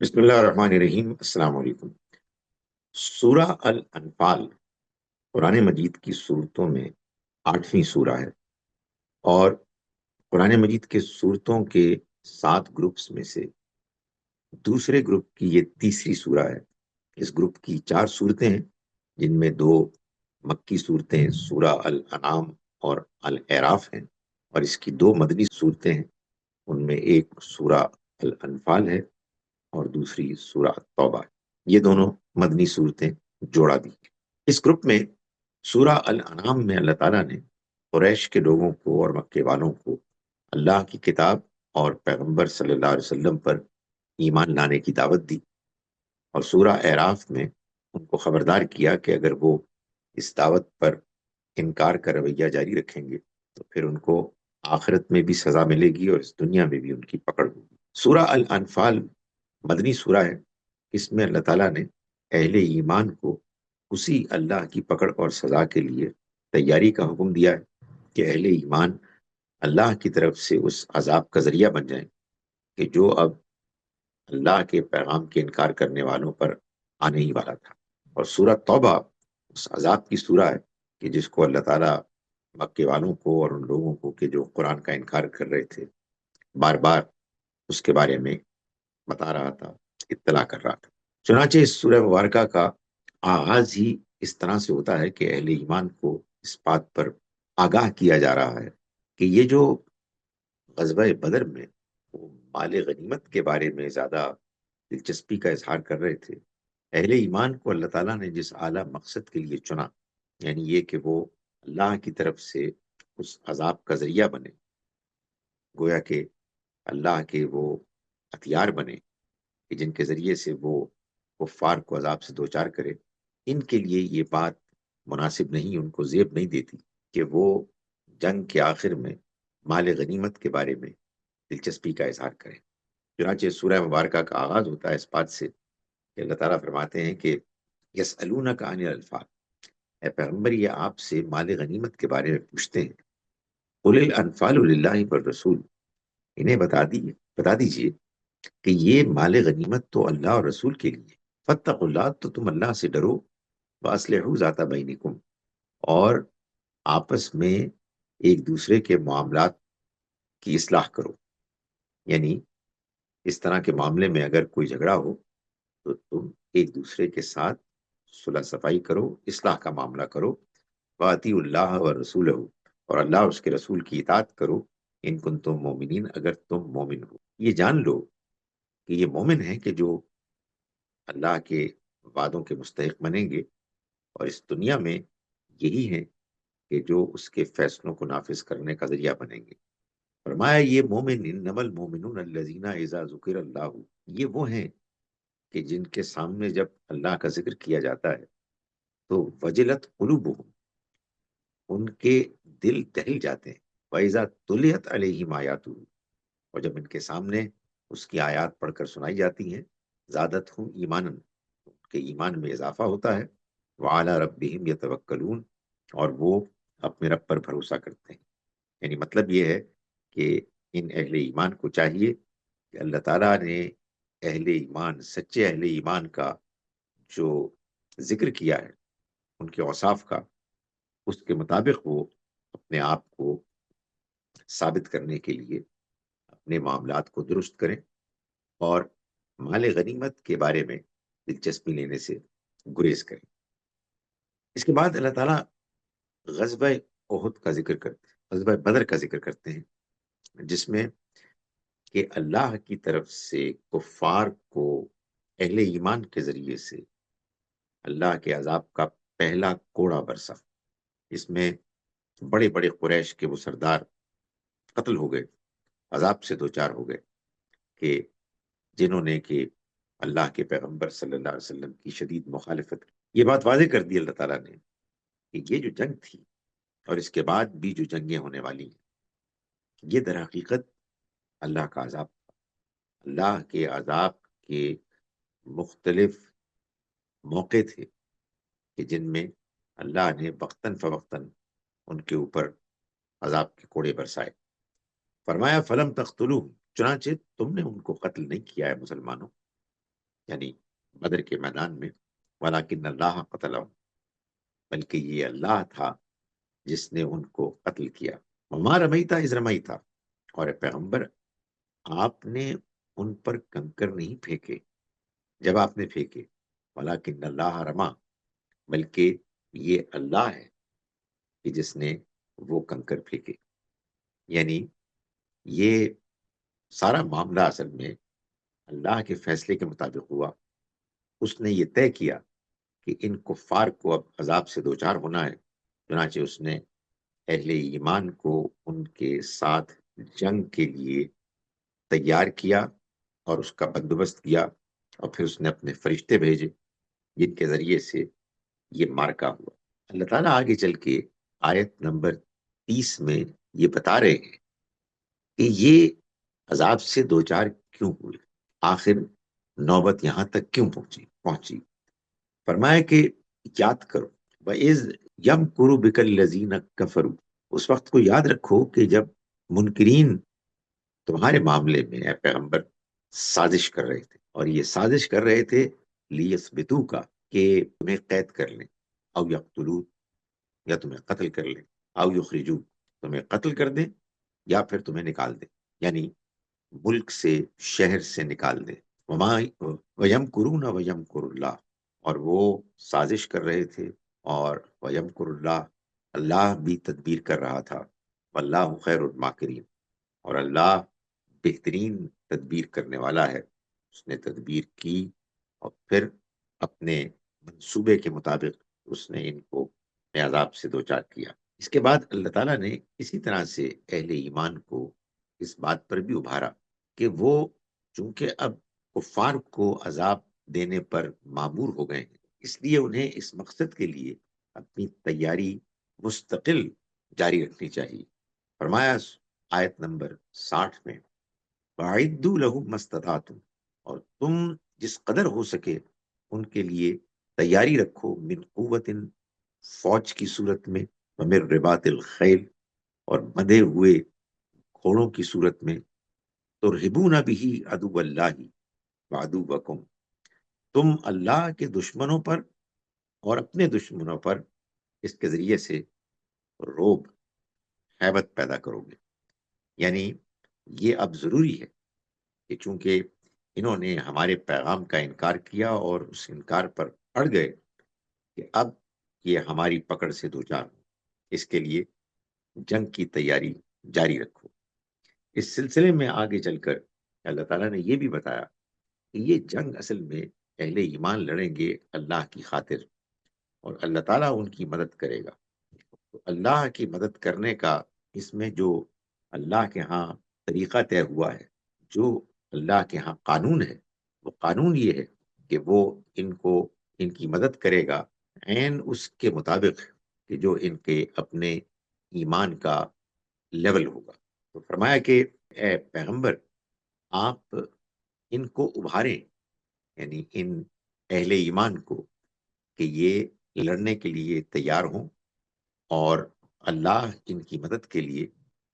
بسم اللہ الرحمن الرحیم، السلام علیکم۔ سورہ الانفال قرآن مجید کی صورتوں میں 8ویں سورہ ہے، اور قرآن مجید کے صورتوں کے 7 گروپس میں سے دوسرے گروپ کی یہ تیسری سورہ ہے۔ اس گروپ کی 4 صورتیں ہیں، جن میں 2 مکی صورتیں سورہ الانعام اور الاعراف ہیں، اور اس کی 2 مدنی صورتیں ہیں۔ ان میں ایک سورہ الانفال ہے اور دوسری سورہ توبہ۔ یہ دونوں مدنی صورتیں جوڑا دی۔ اس گروپ میں سورہ الانعام میں اللہ تعالیٰ نے قریش کے لوگوں کو اور مکے والوں کو اللہ کی کتاب اور پیغمبر صلی اللہ علیہ وسلم پر ایمان لانے کی دعوت دی، اور سورہ اعراف میں ان کو خبردار کیا کہ اگر وہ اس دعوت پر انکار کا رویہ جاری رکھیں گے تو پھر ان کو آخرت میں بھی سزا ملے گی اور اس دنیا میں بھی ان کی پکڑ ہوگی۔ سورہ الانفال مدنی سورہ ہے۔ اس میں اللہ تعالیٰ نے اہل ایمان کو اسی اللہ کی پکڑ اور سزا کے لیے تیاری کا حکم دیا ہے کہ اہل ایمان اللہ کی طرف سے اس عذاب کا ذریعہ بن جائیں کہ جو اب اللہ کے پیغام کے انکار کرنے والوں پر آنے ہی والا تھا۔ اور سورہ توبہ اس عذاب کی سورہ ہے کہ جس کو اللہ تعالیٰ مکے والوں کو اور ان لوگوں کو کہ جو قرآن کا انکار کر رہے تھے بار بار اس کے بارے میں بتا رہا تھا، اطلاع کر رہا تھا۔ چنانچہ اس سورہ مبارکہ کا آغاز ہی اس طرح سے ہوتا ہے کہ اہل ایمان کو اس بات پر آگاہ کیا جا رہا ہے کہ یہ جو غزوہ بدر میں وہ مال غنیمت کے بارے میں زیادہ دلچسپی کا اظہار کر رہے تھے، اہل ایمان کو اللہ تعالیٰ نے جس اعلیٰ مقصد کے لیے چنا، یعنی یہ کہ وہ اللہ کی طرف سے اس عذاب کا ذریعہ بنے، گویا کہ اللہ کے وہ ہتھیار بنے کہ جن کے ذریعے سے وہ کفار کو عذاب سے دوچار کرے، ان کے لیے یہ بات مناسب نہیں، ان کو زیب نہیں دیتی کہ وہ جنگ کے آخر میں مال غنیمت کے بارے میں دلچسپی کا اظہار کریں۔ چنانچہ سورہ مبارکہ کا آغاز ہوتا ہے اس بات سے کہ اللہ تعالیٰ فرماتے ہیں کہ یسألونک عن الانفال، اے پیغمبر یہ آپ سے مال غنیمت کے بارے میں پوچھتے ہیں، قل الانفال للہ والرسول، انہیں بتا دیجئے کہ یہ مال غنیمت تو اللہ اور رسول کے لیے، فاتقوا اللہ، تو تم اللہ سے ڈرو، واصلحوا ذات بینکم، اور آپس میں ایک دوسرے کے معاملات کی اصلاح کرو، یعنی اس طرح کے معاملے میں اگر کوئی جھگڑا ہو تو تم ایک دوسرے کے ساتھ صلح صفائی کرو، اصلاح کا معاملہ کرو، وَأَطِیعُوا اللَّهَ وَرَسُولَهُ، اور اللہ اس کے رسول کی اطاعت کرو، ان کنتم مومنین، اگر تم مومن ہو۔ یہ جان لو کہ یہ مومن ہیں کہ جو اللہ کے وعدوں کے مستحق بنیں گے، اور اس دنیا میں یہی ہیں کہ جو اس کے فیصلوں کو نافذ کرنے کا ذریعہ بنیں گے۔ فرمایا یہ مومن انما المومنون الذین اذا ذکر اللہ، یہ وہ ہیں کہ جن کے سامنے جب اللہ کا ذکر کیا جاتا ہے تو وجلت قلوبہم، ان کے دل دہل جاتے ہیں، وَإِذَا تُلِيَتْ عَلَيْهِمْ آیاتہ، اور جب ان کے سامنے اس کی آیات پڑھ کر سنائی جاتی ہیں، زادتہم ایمانا، ان کے ایمان میں اضافہ ہوتا ہے، وعلی ربہم یتوکلون، اور وہ اپنے رب پر بھروسہ کرتے ہیں۔ یعنی مطلب یہ ہے کہ ان اہل ایمان کو چاہیے کہ اللہ تعالیٰ نے اہل ایمان، سچے اہل ایمان کا جو ذکر کیا ہے، ان کے اوصاف کا، اس کے مطابق وہ اپنے آپ کو ثابت کرنے کے لیے اپنے معاملات کو درست کریں اور مال غنیمت کے بارے میں دلچسپی لینے سے گریز کریں۔ اس کے بعد اللہ تعالیٰ غزوہ احد کا ذکر کرتے ہیں، غزوہ بدر کا ذکر کرتے ہیں، جس میں کہ اللہ کی طرف سے کفار کو اہل ایمان کے ذریعے سے اللہ کے عذاب کا پہلا کوڑا برسا۔ اس میں بڑے بڑے قریش کے وہ سردار قتل ہو گئے، عذاب سے دوچار ہو گئے، کہ جنہوں نے کہ اللہ کے پیغمبر صلی اللہ علیہ وسلم کی شدید مخالفت کی۔ یہ بات واضح کر دی اللہ تعالیٰ نے کہ یہ جو جنگ تھی اور اس کے بعد بھی جو جنگیں ہونے والی ہیں، یہ در حقیقت اللہ کا عذاب تھا۔ اللہ کے عذاب کے مختلف موقع تھے کہ جن میں اللہ نے وقتاً فوقتاً ان کے اوپر عذاب کے کوڑے برسائے۔ فرمایا فلم تقتلوہم، چنانچہ تم نے ان کو قتل نہیں کیا ہے مسلمانوں، یعنی بدر کے میدان میں، ولیکن اللہ قتلہم، بلکہ یہ اللہ تھا جس نے ان کو قتل کیا، وما رمیتا اذ رمیتا، اور اے پیغمبر آپ نے ان پر کنکر نہیں پھینکے جب آپ نے پھینکے، ولیکن اللہ رما، بلکہ یہ اللہ ہے کہ جس نے وہ کنکر پھینکے۔ یعنی یہ سارا معاملہ اصل میں اللہ کے فیصلے کے مطابق ہوا۔ اس نے یہ طے کیا کہ ان کفار کو اب عذاب سے دوچار ہونا ہے، چنانچہ اس نے اہل ایمان کو ان کے ساتھ جنگ کے لیے تیار کیا اور اس کا بندوبست کیا، اور پھر اس نے اپنے فرشتے بھیجے جن کے ذریعے سے یہ مارکا ہوا۔ اللہ تعالیٰ آگے چل کے آیت نمبر 30 میں یہ بتا رہے ہیں کہ یہ عذاب سے دوچار کیوں ہوئے، آخر نوبت یہاں تک کیوں پہنچی۔ فرمایا کہ یاد کرو، وَإِذْ يَمْكُرُ بِكَ الَّذِينَ كَفَرُوا، اس وقت کو یاد رکھو کہ جب منکرین تمہارے معاملے میں اے پیغمبر سازش کر رہے تھے، اور یہ سازش کر رہے تھے لیثبتو کا، کہ تمہیں قید کر لیں، او یقتلو، یا تمہیں قتل کر لیں، او یخرجو، تمہیں قتل کر دیں یا پھر تمہیں نکال دیں، یعنی ملک سے، شہر سے نکال دیں۔ وَيَمْكُرُونَ وَيَمْكُرُ اللَّهُ، اور وہ سازش کر رہے تھے، اور وَيَمْكُرُ اللَّهُ، اللہ بھی تدبیر کر رہا تھا، وَاللَّهُ خَيْرُ الْمَاكِرِينَ، اور اللہ بہترین تدبیر کرنے والا ہے۔ اس نے تدبیر کی اور پھر اپنے منصوبے کے مطابق اس نے ان کو عذاب سے دوچار کیا۔ اس کے بعد اللہ تعالیٰ نے اسی طرح سے اہل ایمان کو اس بات پر بھی ابھارا کہ وہ چونکہ اب کفار کو عذاب دینے پر معمور ہو گئے ہیں، اس لیے انہیں اس مقصد کے لیے اپنی تیاری مستقل جاری رکھنی چاہیے۔ فرمایا آیت نمبر 60 میں، وَأَعِدُّوا لَهُم مَّا اسْتَطَعْتُمْ، اور تم جس قدر ہو سکے ان کے لیے تیاری رکھو، من قوت، فوج کی صورت میں، ومن رباط الخیل، اور بندھے ہوئے گھوڑوں کی صورت میں، ترہبون بہ عدو اللہ وعدوکم، تم اللہ کے دشمنوں پر اور اپنے دشمنوں پر اس کے ذریعے سے روب، ہیبت پیدا کرو گے۔ یعنی یہ اب ضروری ہے کہ چونکہ انہوں نے ہمارے پیغام کا انکار کیا اور اس انکار پر اڑ گئے، کہ اب یہ ہماری پکڑ سے دوچار ہو، اس کے لیے جنگ کی تیاری جاری رکھو۔ اس سلسلے میں آگے چل کر اللہ تعالیٰ نے یہ بھی بتایا کہ یہ جنگ اصل میں اہل ایمان لڑیں گے اللہ کی خاطر، اور اللہ تعالیٰ ان کی مدد کرے گا۔ تو اللہ کی مدد کرنے کا اس میں جو اللہ کے ہاں طریقہ طے ہوا ہے، جو اللہ کے ہاں قانون ہے، وہ قانون یہ ہے کہ وہ ان کی مدد کرے گا عین اس کے مطابق کہ جو ان کے اپنے ایمان کا لیول ہوگا۔ تو فرمایا کہ اے پیغمبر آپ ان کو ابھاریں، یعنی ان اہل ایمان کو، کہ یہ لڑنے کے لیے تیار ہوں، اور اللہ ان کی مدد کے لیے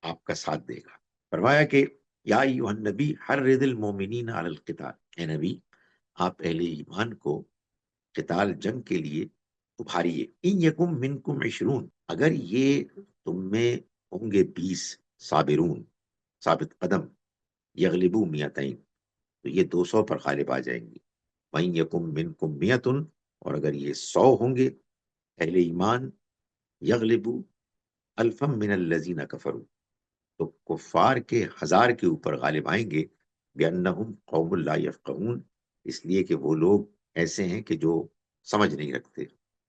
آپ کا ساتھ دے گا۔ فرمایا کہ یا ایھا النبی حرض المومنین علی القتال، اے نبی آپ اہل ایمان کو قتال، جنگ کے لیے ابھاریے۔ ان یکم منکم 20، اگر یہ تم میں ہوں گے 20 صابرون، ثابت قدم، یغلبو 200، تو یہ 200 پر غالب آ جائیں گی۔ وَإِن یکم منکم 100، اور اگر یہ 100 ہوں گے اہل ایمان، یغلبو الفا من الذین کفروا، تو کفار کے 1000 کے اوپر غالب آئیں گے، بِأَنَّهُمْ قَوْمٌ لَا يَفْقَهُونَ، اس لیے کہ وہ لوگ ایسے ہیں کہ جو سمجھ نہیں رکھتے۔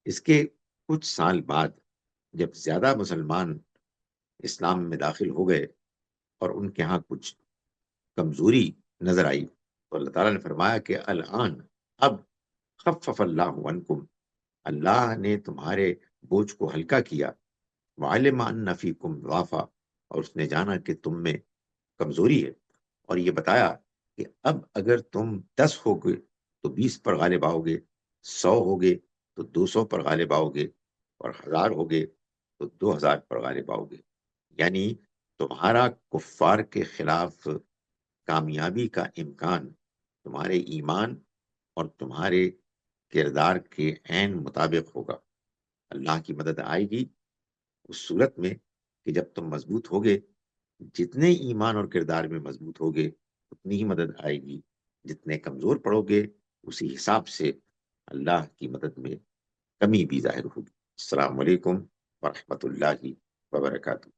اس کے کچھ سال بعد جب زیادہ مسلمان اسلام میں داخل ہو گئے اور ان کے ہاں کچھ کمزوری نظر آئی، تو اللہ تعالیٰ نے فرمایا کہ الآن، اب خفف اللہ عنکم، اللہ نے تمہارے بوجھ کو ہلکا کیا، وعلم ان فیکم ضعفا، اور اس نے جانا کہ تم میں کمزوری ہے، اور یہ بتایا کہ اب اگر تم 10 ہو گے تو 20 پر غالب آؤ گے، 100 ہو گے تو 200 پر غالب آؤ گے، اور 1000 ہو گے تو 2000 پر غالب آؤ گے۔ یعنی تمہارا کفار کے خلاف کامیابی کا امکان تمہارے ایمان اور تمہارے کردار کے عین مطابق ہوگا۔ اللہ کی مدد آئے گی اس صورت میں کہ جب تم مضبوط ہوگے، جتنے ایمان اور کردار میں مضبوط ہوگے اتنی ہی مدد آئے گی، جتنے کمزور پڑو گے اسی حساب سے اللہ کی مدد میں کمی بھی ظاہر ہوگی۔ السلام علیکم ورحمۃ اللہ وبرکاتہ۔